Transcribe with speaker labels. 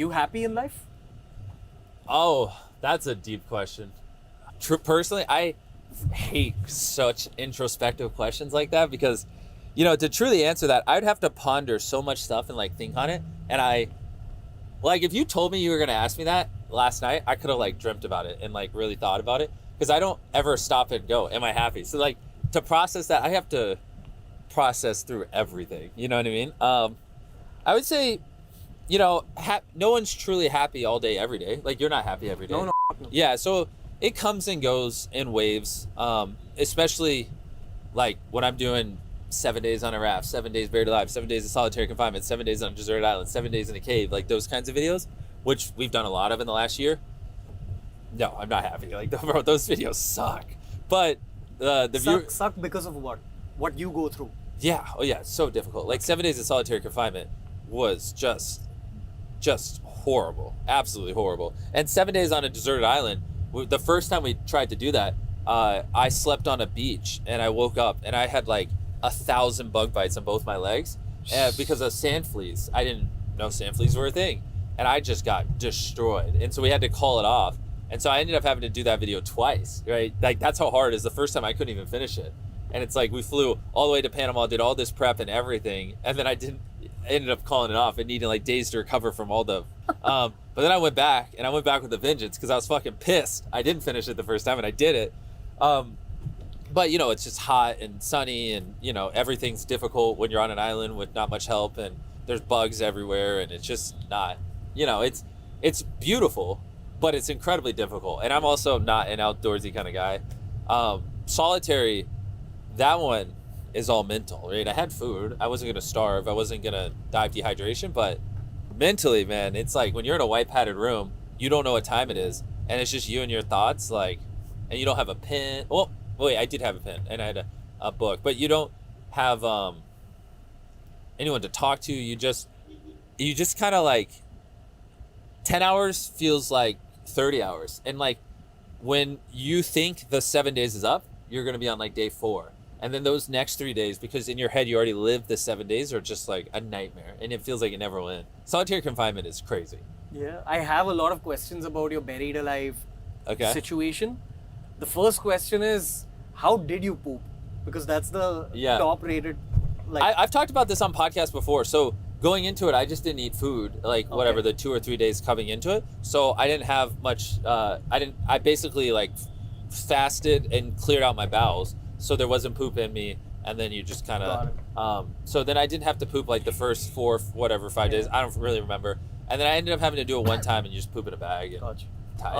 Speaker 1: You happy in life?
Speaker 2: Oh, that's a deep question. Personally, I hate such introspective questions like that because, to truly answer that, I'd have to ponder so much stuff and like think on it. And if you told me you were going to ask me that last night, I could have like dreamt about it and like really thought about it because I don't ever stop and go, am I happy? So like to process that, I have to process through everything. You know what I mean? I would say, no one's truly happy all day, every day. Like you're not happy every day.
Speaker 1: No.
Speaker 2: Yeah, so it comes and goes in waves, especially like when I'm doing 7 days on a raft, 7 days buried alive, 7 days of solitary confinement, 7 days on a deserted island, 7 days in a cave, like those kinds of videos, which we've done a lot of in the last year. No, I'm not happy. Like, bro, those videos suck. But
Speaker 1: Suck because of what? What you go through?
Speaker 2: Yeah, oh yeah, it's so difficult. Like 7 days of solitary confinement was just horrible, absolutely horrible. And 7 days on a deserted island. The first time we tried to do that, I slept on a beach and I woke up and I had like 1,000 bug bites on both my legs because of sand fleas. I didn't know sand fleas were a thing, and I just got destroyed. And so we had to call it off. And so I ended up having to do that video twice, right? Like that's how hard it is. The first time I couldn't even finish it. And it's like we flew all the way to Panama, did all this prep and everything, and then I ended up calling it off and needing like days to recover from all the but then I went back with a vengeance because I was fucking pissed. I didn't finish it the first time and I did it. But it's just hot and sunny and everything's difficult when you're on an island with not much help and there's bugs everywhere and it's just not, it's beautiful, but it's incredibly difficult. And I'm also not an outdoorsy kind of guy. Solitary, that one is all mental, right? I had food. I wasn't going to starve. I wasn't going to die of dehydration, but mentally, man, it's like when you're in a white padded room, you don't know what time it is. And it's just you and your thoughts, like, and you don't have a pen. Well, wait, I did have a pen and I had a book, but you don't have anyone to talk to. You just kind of like 10 hours feels like 30 hours. And like when you think the 7 days is up, you're going to be on like day 4. And then those next 3 days, because in your head you already lived the 7 days, are just like a nightmare. And it feels like it never will end. Solitary confinement is crazy.
Speaker 1: Yeah, I have a lot of questions about your buried alive situation. The first question is, how did you poop? Because that's the top rated.
Speaker 2: I've talked about this on podcasts before. So going into it, I just didn't eat food, whatever, the 2 or 3 days coming into it. So I didn't have much, I basically like fasted and cleared out my bowels. So there wasn't poop in me. And then you just kind of, so then I didn't have to poop like the first 5 days. I don't really remember. And then I ended up having to do it one time and you just poop in a bag. And
Speaker 1: Gotcha.
Speaker 2: tired.